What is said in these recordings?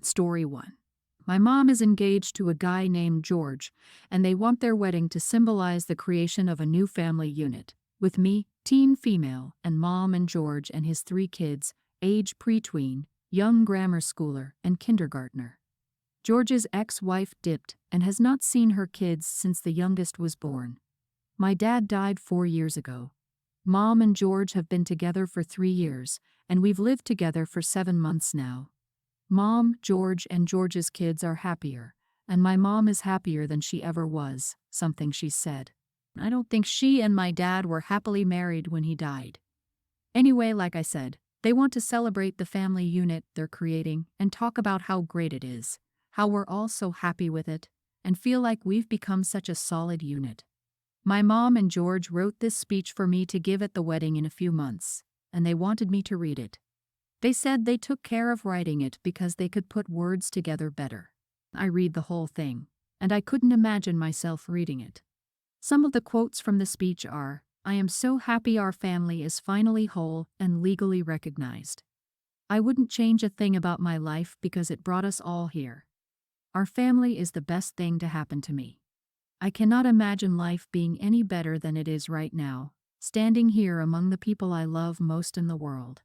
Story 1. My mom is engaged to a guy named George, and they want their wedding to symbolize the creation of a new family unit, with me, teen female, and mom and George and his 3 kids, age preteen, young grammar schooler, and kindergartner. George's ex-wife dipped and has not seen her kids since the youngest was born. My dad died 4 years ago. Mom and George have been together for 3 years, and we've lived together for 7 months now. Mom, George, and George's kids are happier, and my mom is happier than she ever was, something she said. I don't think she and my dad were happily married when he died. Anyway, like I said, they want to celebrate the family unit they're creating and talk about how great it is, how we're all so happy with it, and feel like we've become such a solid unit. My mom and George wrote this speech for me to give at the wedding in a few months, and they wanted me to read it. They said they took care of writing it because they could put words together better. I read the whole thing, and I couldn't imagine myself reading it. Some of the quotes from the speech are, "I am so happy our family is finally whole and legally recognized. I wouldn't change a thing about my life because it brought us all here. Our family is the best thing to happen to me. I cannot imagine life being any better than it is right now, standing here among the people I love most in the world.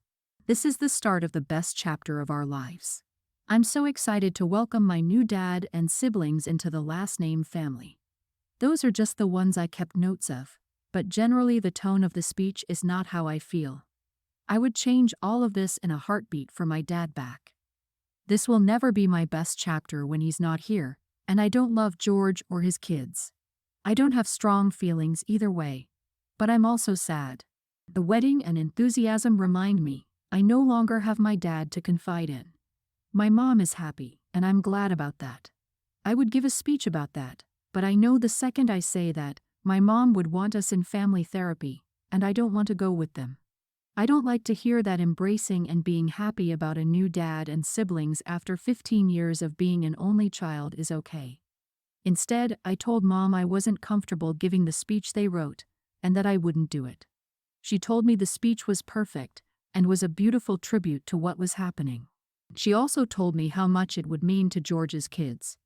This is the start of the best chapter of our lives. I'm so excited to welcome my new dad and siblings into the last name family." Those are just the ones I kept notes of, but generally the tone of the speech is not how I feel. I would change all of this in a heartbeat for my dad back. This will never be my best chapter when he's not here, and I don't love George or his kids. I don't have strong feelings either way, but I'm also sad. The wedding and enthusiasm remind me I no longer have my dad to confide in. My mom is happy, and I'm glad about that. I would give a speech about that, but I know the second I say that, my mom would want us in family therapy, and I don't want to go with them. I don't like to hear that embracing and being happy about a new dad and siblings after 15 years of being an only child is okay. Instead, I told Mom I wasn't comfortable giving the speech they wrote, and that I wouldn't do it. She told me the speech was perfect, and was a beautiful tribute to what was happening. She also told me how much it would mean to George's kids.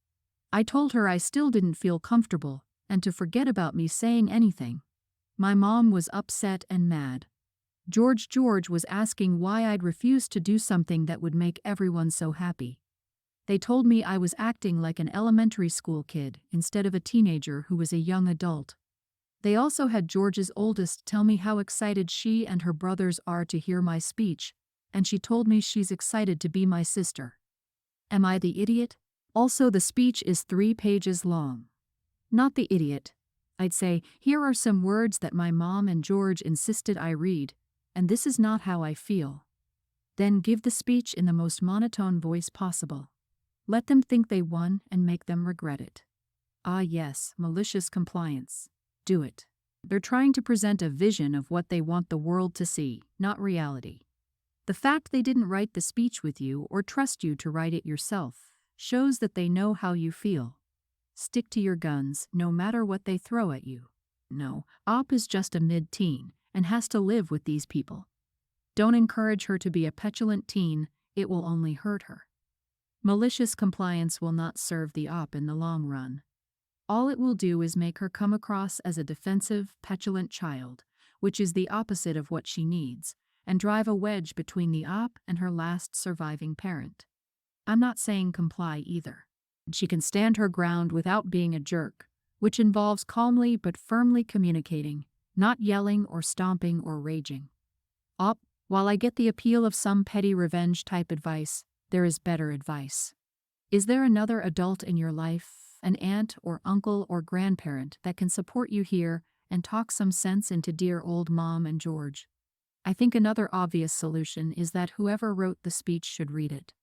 I told her I still didn't feel comfortable, and to forget about me saying anything. My mom was upset and mad. George was asking why I'd refused to do something that would make everyone so happy. They told me I was acting like an elementary school kid instead of a teenager who was a young adult. They also had George's oldest tell me how excited she and her brothers are to hear my speech, and she told me she's excited to be my sister. Am I the idiot? Also, the speech is 3 pages long. Not the idiot. I'd say, here are some words that my mom and George insisted I read, and this is not how I feel. Then give the speech in the most monotone voice possible. Let them think they won and make them regret it. Ah yes, malicious compliance. Do it. They're trying to present a vision of what they want the world to see, not reality. The fact they didn't write the speech with you or trust you to write it yourself shows that they know how you feel. Stick to your guns, no matter what they throw at you. No, Op is just a mid-teen and has to live with these people. Don't encourage her to be a petulant teen, it will only hurt her. Malicious compliance will not serve the Op in the long run. All it will do is make her come across as a defensive, petulant child, which is the opposite of what she needs, and drive a wedge between the Op and her last surviving parent. I'm not saying comply either. She can stand her ground without being a jerk, which involves calmly but firmly communicating, not yelling or stomping or raging. Op, while I get the appeal of some petty revenge type advice, there is better advice. Is there another adult in your life, an aunt or uncle or grandparent that can support you here and talk some sense into dear old Mom and George? I think another obvious solution is that whoever wrote the speech should read it.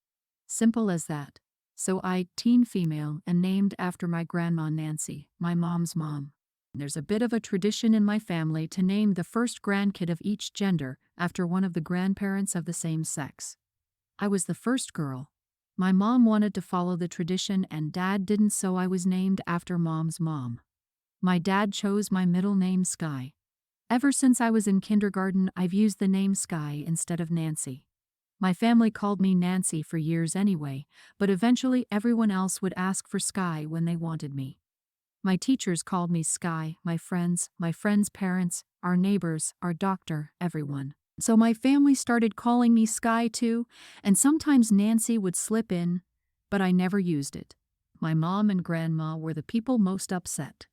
Simple as that. So I, teen female, and named after my grandma Nancy, my mom's mom. There's a bit of a tradition in my family to name the first grandkid of each gender after one of the grandparents of the same sex. I was the first girl. My mom wanted to follow the tradition and Dad didn't, so I was named after Mom's mom. My dad chose my middle name Sky. Ever since I was in kindergarten, I've used the name Sky instead of Nancy. My family called me Nancy for years anyway, but eventually everyone else would ask for Sky when they wanted me. My teachers called me Sky, my friends' parents, our neighbors, our doctor, everyone. So my family started calling me Sky too, and sometimes Nancy would slip in, but I never used it. My mom and grandma were the people most upset.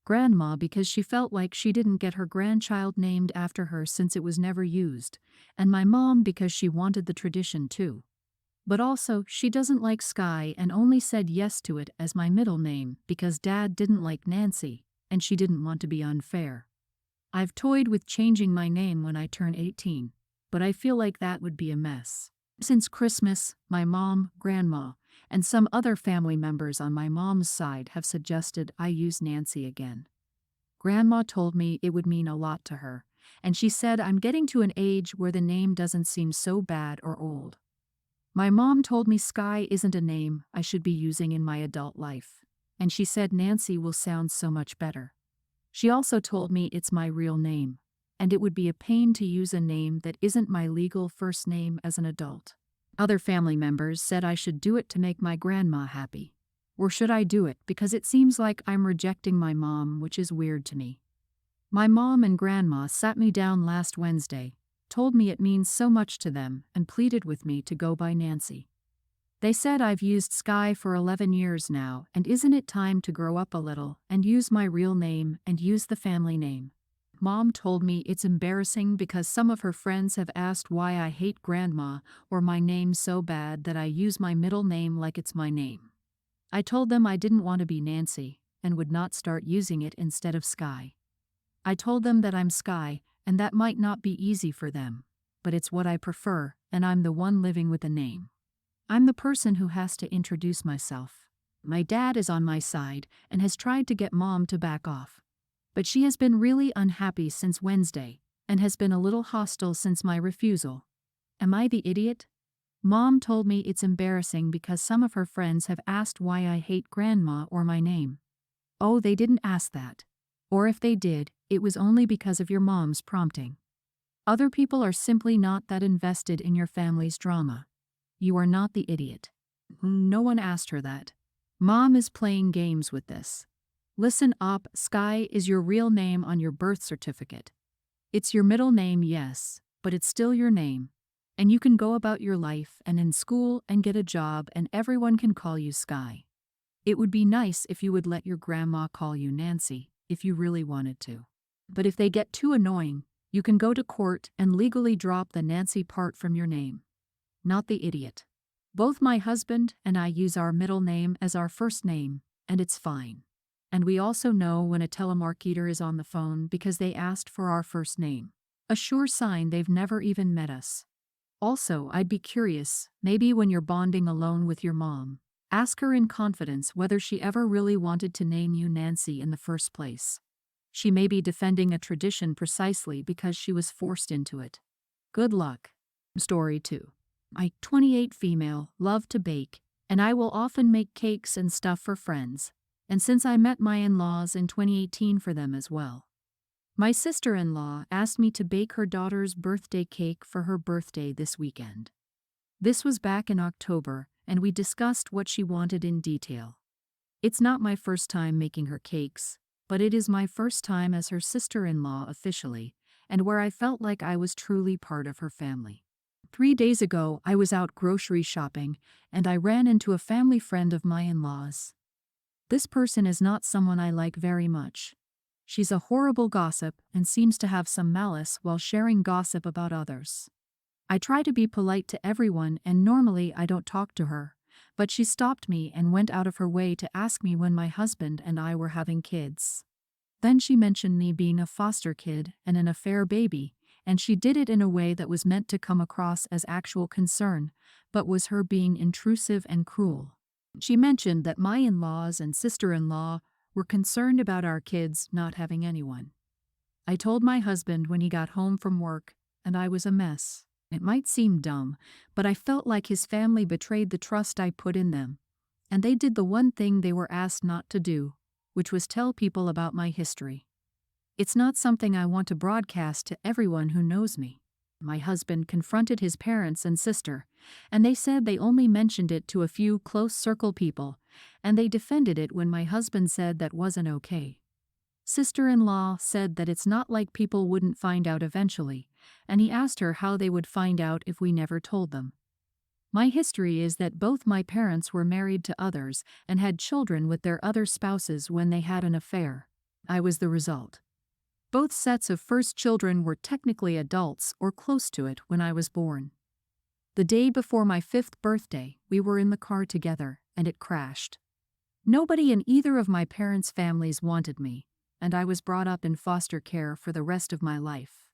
Grandma because she felt like she didn't get her grandchild named after her since it was never used, and my mom because she wanted the tradition too. But also, she doesn't like Sky and only said yes to it as my middle name because Dad didn't like Nancy, and she didn't want to be unfair. I've toyed with changing my name when I turn 18, but I feel like that would be a mess. Since Christmas, my mom, grandma, and some other family members on my mom's side have suggested I use Nancy again. Grandma told me it would mean a lot to her, and she said I'm getting to an age where the name doesn't seem so bad or old. My mom told me Sky isn't a name I should be using in my adult life, and she said Nancy will sound so much better. She also told me it's my real name, and it would be a pain to use a name that isn't my legal first name as an adult. Other family members said I should do it to make my grandma happy. Or should I do it because it seems like I'm rejecting my mom, which is weird to me. My mom and grandma sat me down last Wednesday, told me it means so much to them, and pleaded with me to go by Nancy. They said I've used Sky for 11 years now, and isn't it time to grow up a little and use my real name and use the family name? Mom told me it's embarrassing because some of her friends have asked why I hate grandma or my name so bad that I use my middle name like it's my name. I told them I didn't want to be Nancy and would not start using it instead of Sky. I told them that I'm Sky, and that might not be easy for them, but it's what I prefer, and I'm the one living with the name. I'm the person who has to introduce myself. My dad is on my side and has tried to get Mom to back off. But she has been really unhappy since Wednesday, and has been a little hostile since my refusal. Am I the idiot? Mom told me it's embarrassing because some of her friends have asked why I hate grandma or my name. Oh, they didn't ask that. Or if they did, it was only because of your mom's prompting. Other people are simply not that invested in your family's drama. You are not the idiot. No one asked her that. Mom is playing games with this. Listen up, Sky is your real name on your birth certificate. It's your middle name, yes, but it's still your name. And you can go about your life and in school and get a job and everyone can call you Sky. It would be nice if you would let your grandma call you Nancy, if you really wanted to. But if they get too annoying, you can go to court and legally drop the Nancy part from your name. Not the idiot. Both my husband and I use our middle name as our first name, and it's fine. And we also know when a telemarketer is on the phone because they asked for our first name. A sure sign they've never even met us. Also, I'd be curious, maybe when you're bonding alone with your mom, ask her in confidence whether she ever really wanted to name you Nancy in the first place. She may be defending a tradition precisely because she was forced into it. Good luck. Story 2. I, 28 female, love to bake, and I will often make cakes and stuff for friends, and since I met my in-laws in 2018 for them as well. My sister-in-law asked me to bake her daughter's birthday cake for her birthday this weekend. This was back in October, and we discussed what she wanted in detail. It's not my first time making her cakes, but it is my first time as her sister-in-law officially, and where I felt like I was truly part of her family. 3 days ago, I was out grocery shopping, and I ran into a family friend of my in-laws. This person is not someone I like very much. She's a horrible gossip and seems to have some malice while sharing gossip about others. I try to be polite to everyone and normally I don't talk to her, but she stopped me and went out of her way to ask me when my husband and I were having kids. Then she mentioned me being a foster kid and an affair baby, and she did it in a way that was meant to come across as actual concern, but was her being intrusive and cruel. She mentioned that my in-laws and sister-in-law were concerned about our kids not having anyone. I told my husband when he got home from work, and I was a mess. It might seem dumb, but I felt like his family betrayed the trust I put in them, and they did the one thing they were asked not to do, which was tell people about my history. It's not something I want to broadcast to everyone who knows me. My husband confronted his parents and sister, and they said they only mentioned it to a few close circle people, and they defended it when my husband said that wasn't okay. Sister-in-law said that it's not like people wouldn't find out eventually, and he asked her how they would find out if we never told them. My history is that both my parents were married to others and had children with their other spouses when they had an affair. I was the result. Both sets of first children were technically adults or close to it when I was born. The day before my 5th birthday, we were in the car together, and it crashed. Nobody in either of my parents' families wanted me, and I was brought up in foster care for the rest of my life.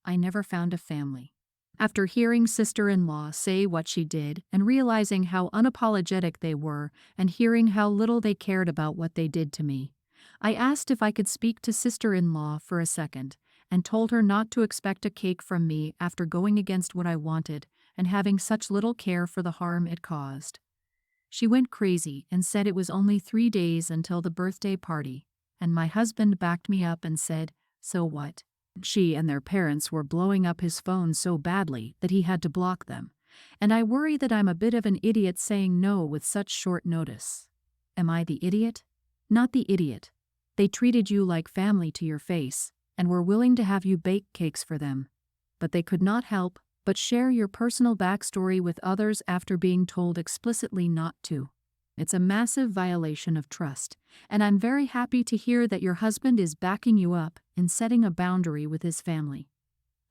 I never found a family. After hearing sister-in-law say what she did and realizing how unapologetic they were and hearing how little they cared about what they did to me, I asked if I could speak to sister-in-law for a second and told her not to expect a cake from me after going against what I wanted and having such little care for the harm it caused. She went crazy and said it was only 3 days until the birthday party, and my husband backed me up and said, "So what?" She and their parents were blowing up his phone so badly that he had to block them, and I worry that I'm a bit of an idiot saying no with such short notice. Am I the idiot? Not the idiot. They treated you like family to your face, and were willing to have you bake cakes for them. But they could not help but share your personal backstory with others after being told explicitly not to. It's a massive violation of trust, and I'm very happy to hear that your husband is backing you up in setting a boundary with his family.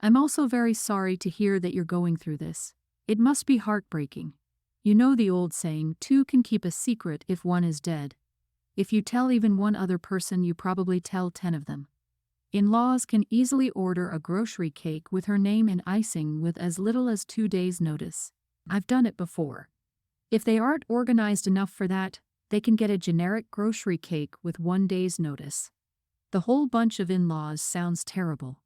I'm also very sorry to hear that you're going through this. It must be heartbreaking. You know the old saying, two can keep a secret if one is dead. If you tell even one other person, you probably tell 10 of them. In-laws can easily order a grocery cake with her name and icing with as little as 2 days' notice. I've done it before. If they aren't organized enough for that, they can get a generic grocery cake with 1 day's notice. The whole bunch of in-laws sounds terrible.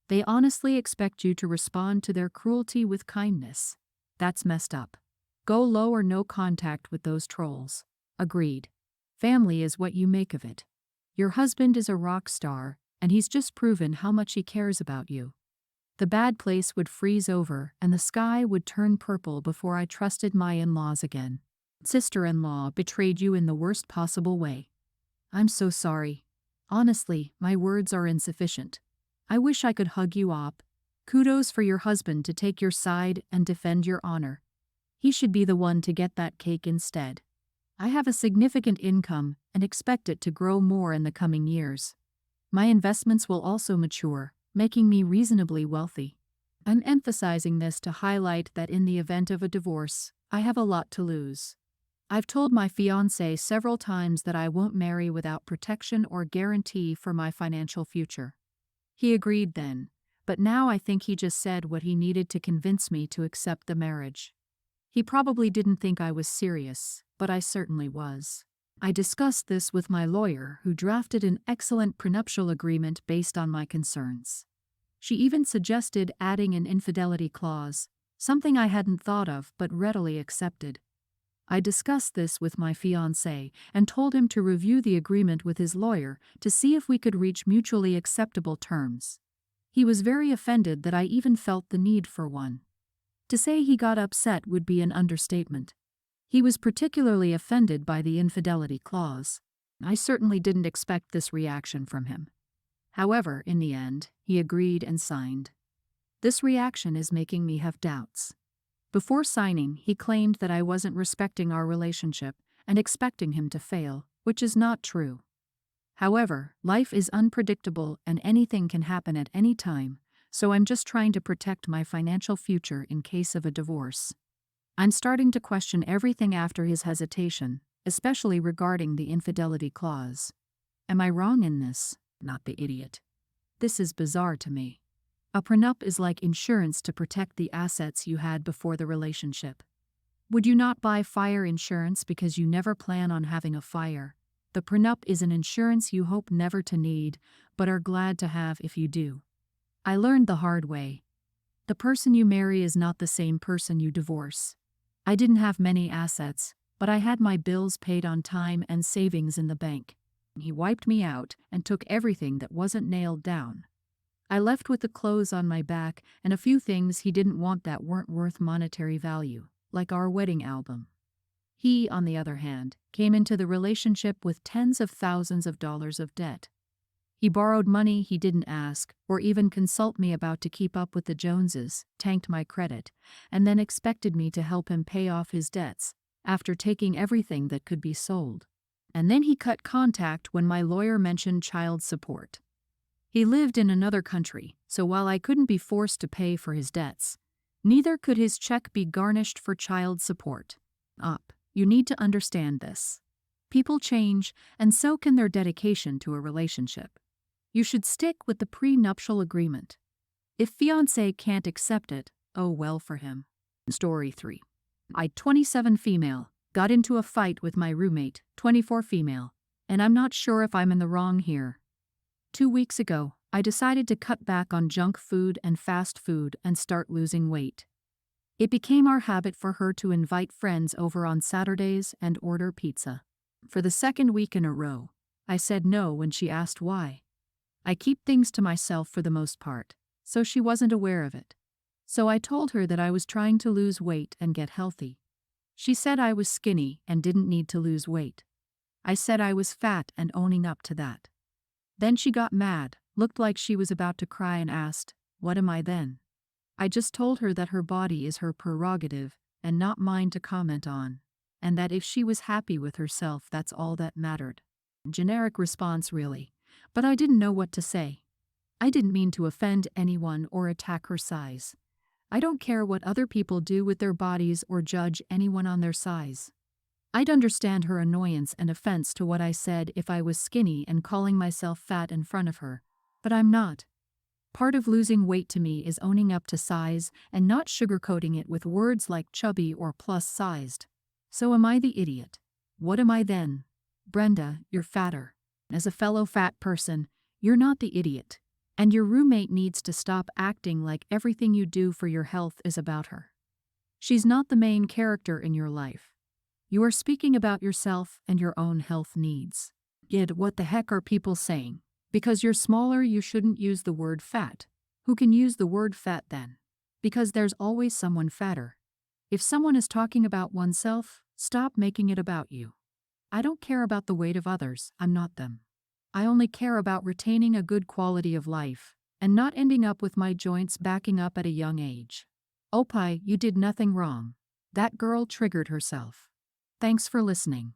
They honestly expect you to respond to their cruelty with kindness. That's messed up. Go low or no contact with those trolls. Agreed. Family is what you make of it. Your husband is a rock star, and he's just proven how much he cares about you. The bad place would freeze over and the sky would turn purple before I trusted my in-laws again. Sister-in-law betrayed you in the worst possible way. I'm so sorry. Honestly, my words are insufficient. I wish I could hug you up. Kudos for your husband to take your side and defend your honor. He should be the one to get that cake instead. I have a significant income and expect it to grow more in the coming years. My investments will also mature, making me reasonably wealthy. I'm emphasizing this to highlight that in the event of a divorce, I have a lot to lose. I've told my fiancé several times that I won't marry without protection or guarantee for my financial future. He agreed then, but now I think he just said what he needed to convince me to accept the marriage. He probably didn't think I was serious, but I certainly was. I discussed this with my lawyer, who drafted an excellent prenuptial agreement based on my concerns. She even suggested adding an infidelity clause, something I hadn't thought of but readily accepted. I discussed this with my fiancé and told him to review the agreement with his lawyer to see if we could reach mutually acceptable terms. He was very offended that I even felt the need for one. To say he got upset would be an understatement. He was particularly offended by the infidelity clause. I certainly didn't expect this reaction from him. However, in the end, he agreed and signed. This reaction is making me have doubts. Before signing, he claimed that I wasn't respecting our relationship and expecting him to fail, which is not true. However, life is unpredictable and anything can happen at any time, so I'm just trying to protect my financial future in case of a divorce. I'm starting to question everything after his hesitation, especially regarding the infidelity clause. Am I wrong in this? Not the idiot. This is bizarre to me. A prenup is like insurance to protect the assets you had before the relationship. Would you not buy fire insurance because you never plan on having a fire? The prenup is an insurance you hope never to need, but are glad to have if you do. I learned the hard way. The person you marry is not the same person you divorce. I didn't have many assets, but I had my bills paid on time and savings in the bank. He wiped me out and took everything that wasn't nailed down. I left with the clothes on my back and a few things he didn't want that weren't worth monetary value, like our wedding album. He, on the other hand, came into the relationship with tens of thousands of dollars of debt. He borrowed money he didn't ask or even consult me about to keep up with the Joneses, tanked my credit, and then expected me to help him pay off his debts, after taking everything that could be sold. And then he cut contact when my lawyer mentioned child support. He lived in another country, so while I couldn't be forced to pay for his debts, neither could his check be garnished for child support. You need to understand this. People change, and so can their dedication to a relationship. You should stick with the prenuptial agreement. If fiancé can't accept it, oh well for him. Story 3. I, 27 female, got into a fight with my roommate, 24 female, and I'm not sure if I'm in the wrong here. 2 weeks ago, I decided to cut back on junk food and fast food and start losing weight. It became our habit for her to invite friends over on Saturdays and order pizza. For the second week in a row, I said no when she asked why. I keep things to myself for the most part, so she wasn't aware of it. So I told her that I was trying to lose weight and get healthy. She said I was skinny and didn't need to lose weight. I said I was fat and owning up to that. Then she got mad, looked like she was about to cry and asked, "What am I then?" I just told her that her body is her prerogative and not mine to comment on, and that if she was happy with herself, that's all that mattered. Generic response really, but I didn't know what to say. I didn't mean to offend anyone or attack her size. I don't care what other people do with their bodies or judge anyone on their size. I'd understand her annoyance and offense to what I said if I was skinny and calling myself fat in front of her, but I'm not. Part of losing weight to me is owning up to size and not sugarcoating it with words like chubby or plus-sized. So am I the idiot? What am I then? Brenda, you're fatter. As a fellow fat person, you're not the idiot. And your roommate needs to stop acting like everything you do for your health is about her. She's not the main character in your life. You are speaking about yourself and your own health needs. Yet, what the heck are people saying? Because you're smaller, you shouldn't use the word fat. Who can use the word fat then? Because there's always someone fatter. If someone is talking about oneself, stop making it about you. I don't care about the weight of others, I'm not them. I only care about retaining a good quality of life, and not ending up with my joints backing up at a young age. Opie, you did nothing wrong. That girl triggered herself. Thanks for listening.